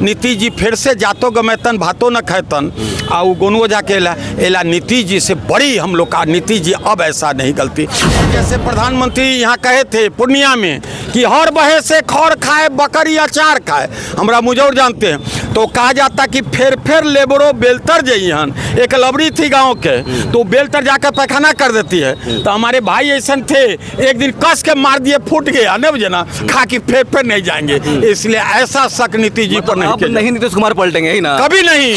नीतीश जी फिर से जातो गमेतन भातो न खैतन आ वो गोनुओ जाके एला नीतीश जी से बड़ी हम लोग का नीतीश जी अब ऐसा नहीं गलती। जैसे प्रधानमंत्री यहाँ कहे थे पूर्णिया में कि हर बहे से खौर खाए बकरी अचार खाए, हमरा मुजौर जानते हैं, तो कहा जाता कि फेर लेबरो बेलतर जइहन। एक लबड़ी थी गांव के, तो बेलतर जाकर पैखाना कर देती है, तो हमारे भाई ऐसा थे एक दिन कस के मार दिए, फूट गया न बुझे ना, खा कि फेर नहीं जाएंगे। इसलिए ऐसा शक नीतीश जी पर नहीं, नीतीश कुमार पलटेंगे ही ना, कभी नहीं।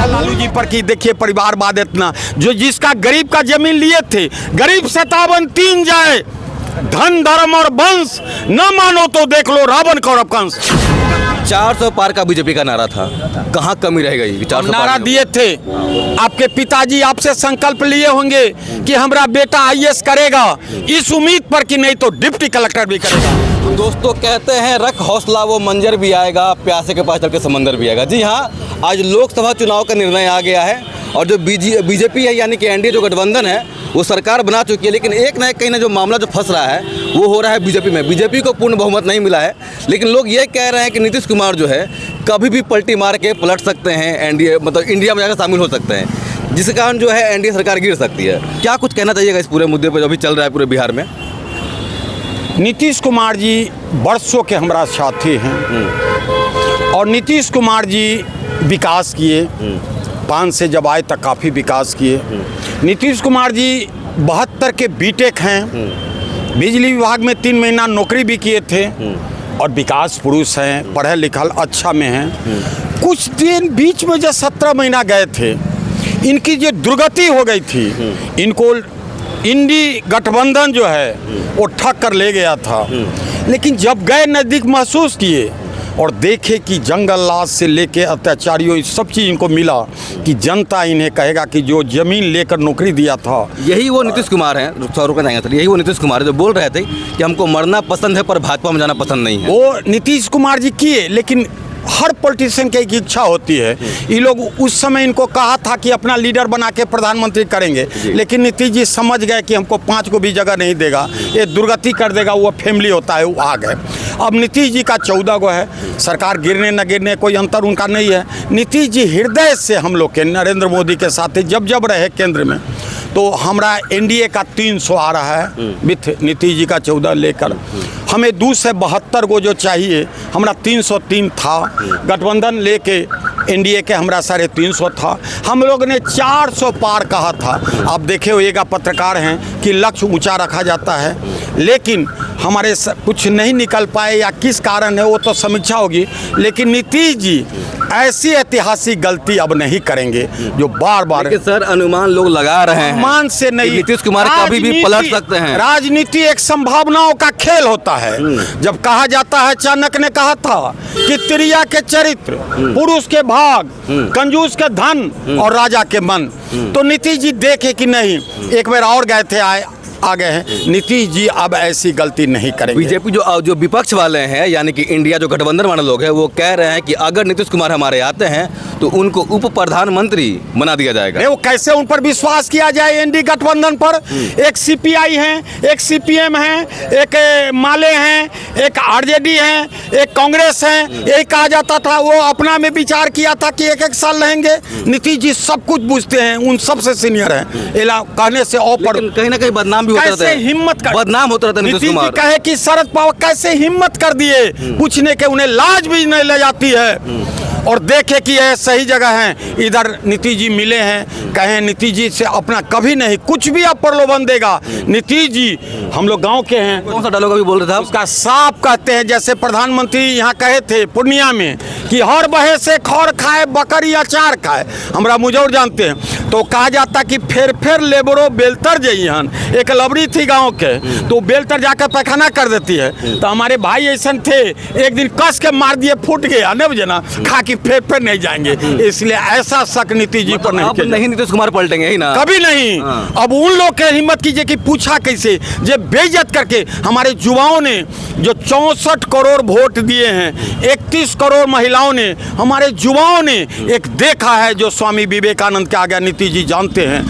लालू जी पर की देखिए परिवारवाद इतना, जो जिसका गरीब का जमीन लिए थे, गरीब 57 जाए, धन धर्म और वंश न मानो तो देख लो रावण कौरव कंस। 400 पार का बीजेपी का नारा था, कहाँ कमी रह गई? 400 नारा दिए थे, आपके पिताजी आपसे संकल्प लिए होंगे कि हमारा बेटा IAS करेगा, इस उम्मीद पर कि नहीं तो डिप्टी कलेक्टर भी करेगा। तो दोस्तों कहते हैं रख हौसला वो मंजर भी आएगा, प्यासे के पास चल के समंदर भी आएगा। जी हाँ, आज लोकसभा चुनाव का निर्णय आ गया है और जो बीजेपी है यानी कि एनडीए जो गठबंधन है वो सरकार बना चुकी है, लेकिन एक ना कहीं ना जो मामला जो फंस रहा है वो हो रहा है बीजेपी में। बीजेपी को पूर्ण बहुमत नहीं मिला है, लेकिन लोग ये कह रहे हैं कि नीतीश कुमार जो है कभी भी पलटी मार के पलट सकते हैं, एनडीए मतलब इंडिया में जाकर शामिल हो सकते हैं, जिस कारण जो है एनडीए सरकार गिर सकती है। क्या कुछ कहना चाहिएगा इस पूरे मुद्दे पर जो अभी चल रहा है पूरे बिहार में? नीतीश कुमार जी वर्षों के हमारा साथी हैं और नीतीश कुमार जी विकास किए, 5 से जब आए तक काफ़ी विकास किए। नीतीश कुमार जी 72 के बीटेक हैं, बिजली विभाग में 3 महीना नौकरी भी किए थे और विकास पुरुष हैं, पढ़े लिखल अच्छा में हैं। कुछ दिन बीच में जो 17 महीना गए थे, इनकी जो दुर्गति हो गई थी, इनको इंडी गठबंधन जो है वो ठग कर ले गया था। लेकिन जब गए नज़दीक महसूस किए और देखे कि जंगल राज से लेके अत्याचारियों सब चीज़ इनको मिला, कि जनता इन्हें कहेगा कि जो ज़मीन लेकर नौकरी दिया था, यही वो नीतीश कुमार हैं। रुकना चाहेंगे सर, यही वो नीतीश कुमार है जो बोल रहे थे कि हमको मरना पसंद है पर भाजपा में जाना पसंद नहीं है। वो नीतीश कुमार जी किए, लेकिन हर पॉलिटिशियन की एक इच्छा होती है। ये लोग उस समय इनको कहा था कि अपना लीडर बना के प्रधानमंत्री करेंगे, लेकिन नीतीश जी समझ गए कि हमको 5 को भी जगह नहीं देगा, ये दुर्गति कर देगा, वो फैमिली होता है, वो आ गए। अब नीतीश जी का 14 गो है, सरकार गिरने न गिरने कोई अंतर उनका नहीं है। नीतीश जी हृदय से हम लोग के नरेंद्र मोदी के साथ जब रहे केंद्र में, तो हमारा एनडीए का 300 आ रहा है विथ नीतीश जी का 14 लेकर। हमें 2 से 72 गो जो चाहिए, हमारा 303 था, गठबंधन लेके एनडीए के हमारा 350 था। हम लोग ने 400 पार कहा था। आप देखे होइएगा पत्रकार हैं कि लक्ष्य ऊंचा रखा जाता है, लेकिन हमारे कुछ नहीं निकल पाए या किस कारण है वो तो समीक्षा होगी, लेकिन नीतीश जी ऐसी ऐतिहासिक गलती अब नहीं करेंगे जो बार सर अनुमान लोग लगा रहे हैं, अनुमान से नहीं, नीतीश कुमार कभी भी पलट सकते हैं। राजनीति एक संभावनाओं का खेल होता है। जब कहा जाता है, चाणक्य ने कहा था कि त्रिया के चरित्र, पुरुष के भाग, कंजूस के धन और राजा के मन, तो नीतीश जी देखे कि नहीं, एक बार और गए थे, आ गए हैं। नीतीश जी अब ऐसी गलती नहीं करेंगे। बीजेपी जो विपक्ष वाले हैं यानी कि इंडिया जो गठबंधन वाले लोग हैं, वो कह रहे हैं कि अगर नीतीश कुमार हमारे आते हैं तो उनको उप प्रधानमंत्री बना दिया जाएगा। वो कैसे उन पर विश्वास किया जाए? एनडी गठबंधन पर एक सीपीआई हैं, एक सीपीएम हैं, एक माले हैं, एक आरजेडी हैं, एक कांग्रेस हैं। यही कहा जाता था, वो अपना में विचार किया था कि 1-1 साल रहेंगे। नीतीश जी सब कुछ बुझते हैं, उन सबसे सीनियर हैं। एला कहने से और कहीं ना कहीं बदनाम कैसे हिम्मत कर, बदनाम होता रहता है नीतीश कुमार। कहे कि शरद पवार कैसे हिम्मत कर दिए पूछने के, उन्हें लाज भी नहीं ले जाती है। और देखे कि यह सही जगह है, इधर नीतीश जी मिले हैं, कहें नीतीश जी से अपना कभी नहीं कुछ भी आप प्रलोभन देगा। नीतीश जी हम लोग गांव के हैं, कौन सा डायलॉग अभी बोल रहे थे? उसका साफ कहते हैं, जैसे प्रधानमंत्री यहाँ कहे थे पूर्णिया में कि हर बहे से खौर खाए बकरी अचार खाए, हमरा मुजौर जानते हैं, तो कहा जाता कि फेर लेबरो बेलतर जइहन। एक लबड़ी थी गांव के, तो बेलतर जाकर पैखाना कर देती है, तो हमारे भाई ऐसा थे एक दिन कस के मार दिए, फूट गया न बुझे ना, खा कि फेर नहीं जाएंगे। इसलिए ऐसा शक नीतीश जी पर नहीं, नीतीश कुमार पलटेंगे ही ना, कभी नहीं। अब उन लोग के हिम्मत कीजिए कि पूछा कैसे, जे बेइज्जत करके हमारे युवाओं ने जो 64 करोड़ वोट दिए हैं, 31 करोड़ महिलाओं ने, हमारे युवाओं ने एक देखा है जो स्वामी विवेकानंद के आगे नीतीश जी जानते हैं,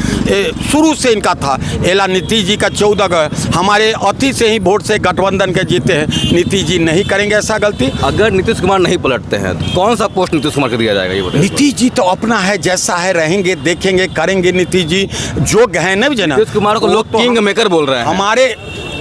शुरू से इनका था। एला नीतीश जी का 14 हमारे अति से ही वोट से गठबंधन के जीते हैं। नीतीश जी नहीं करेंगे ऐसा गलती। अगर नीतीश कुमार नहीं पलटते हैं तो कौन सा पोस्ट नीतीश कुमार को दिया जाएगा, ये बताइए। नीतीश जी तो अपना है, जैसा है रहेंगे, देखेंगे, करेंगे। नीतीश जी जो है ना जना, नीतीश कुमार को लोग किंग मेकर बोल रहे हैं। हमारे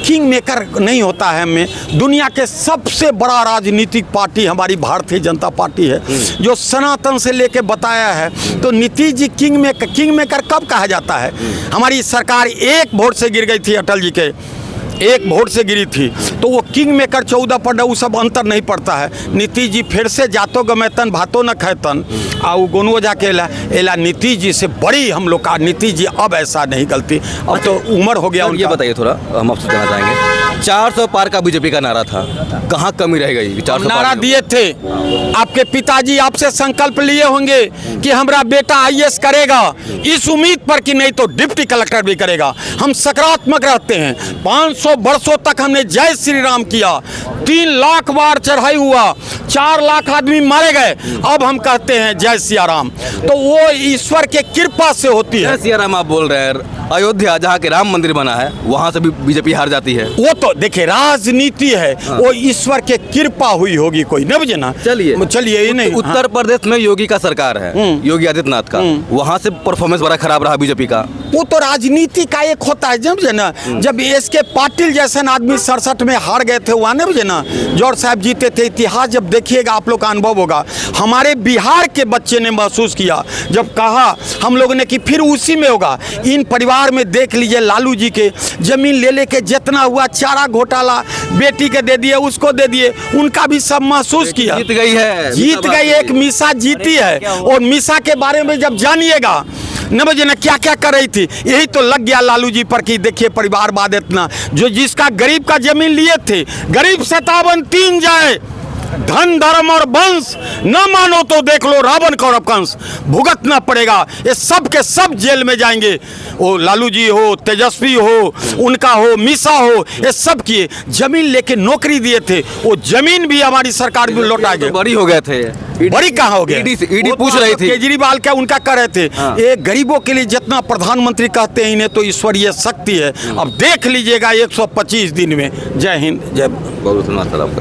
किंग मेकर नहीं होता है। हमें दुनिया के सबसे बड़ा राजनीतिक पार्टी हमारी भारतीय जनता पार्टी है, जो सनातन से लेके बताया है। तो नीतीश जी किंग मेकर कब कहा जाता है? हमारी सरकार एक वोट से गिर गई थी, अटल जी के एक वोट से गिरी थी, तो वो किंग मेकर 14 पड़ा, वो सब अंतर नहीं पड़ता है। नीतीश जी फिर से जातो गमेतन भातो न खैतन वो गोनुओ जाके एला नीतीश जी से बड़ी हम लोग का। नीतीश जी अब ऐसा नहीं गलती, अब तो उम्र हो गया। ये बताइए थोड़ा, हम आपसे जानना चाहेंगे, 400 पार का बीजेपी का नारा था, कहाँ कमी रह गई? 400 नारा दिए थे, आपके पिताजी आपसे संकल्प लिए होंगे कि हमारा बेटा IAS करेगा, इस उम्मीद पर कि नहीं तो डिप्टी कलेक्टर भी करेगा। हम सकारात्मक रहते हैं। 500 वर्षों तक हमने जय श्री राम किया, 3 लाख बार चढ़ाई हुआ, 4 लाख आदमी मारे गए। अब हम कहते हैं जय सिया राम, तो वो ईश्वर के कृपा से होती है। जय सिया राम आप बोल रहे हैं, अयोध्या जहाँ के राम मंदिर बना है वहाँ से भी बीजेपी हार जाती है। वो तो देखिए राजनीति है, वो ईश्वर के कृपा हुई होगी कोई, न बुझे ना। चलिए ये नहीं। उत्तर प्रदेश में योगी का सरकार है, योगी आदित्यनाथ का, वहाँ से परफॉर्मेंस बड़ा खराब रहा बीजेपी का। वो तो राजनीति का एक होता है, समझे ना। जब SK पाटिल जैसे आदमी 67 में हार गए थे, वहाँ नहीं बुझे ना, जौहर साहब जीते थे। इतिहास जब देखिएगा आप लोग का अनुभव होगा। हमारे बिहार के बच्चे ने महसूस किया जब कहा हम लोगों ने कि फिर उसी में होगा। इन परिवार में देख लीजिए, लालू जी के जमीन ले लेके जितना हुआ, चारा घोटाला बेटी के दे दिए, उसको दे दिए, उनका भी सब महसूस किया। जीत गई है, जीत गई, एक मीसा जीती है। और मीसा के बारे में जब जानिएगा न बजे ना क्या क्या कर रही थी, यही तो लग गया लालू जी पर कि देखिए परिवारवाद इतना, जो जिसका गरीब का जमीन लिए थे, गरीब 57 3 जाए, धन धर्म और वंश न मानो तो देख लो रावण कौरव कंस, भुगतना पड़ेगा। ये सब के सब जेल में जाएंगे। वो लालू जी हो, तेजस्वी हो, उनका हो, मीसा हो, ये सब किए, जमीन लेके नौकरी दिए थे, वो जमीन भी हमारी सरकार भी लौटा गए। बड़ी हो गए थे, बड़ी कहाँ हो गए? ईडी पूछ रही थी, केजरीवाल क्या उनका कर रहे थे। ये गरीबों के लिए जितना प्रधानमंत्री कहते हैं, इन्हें तो ईश्वरीय शक्ति है। अब देख लीजिएगा 125 दिन में। जय हिंद, जय। बहुत धन्यवाद।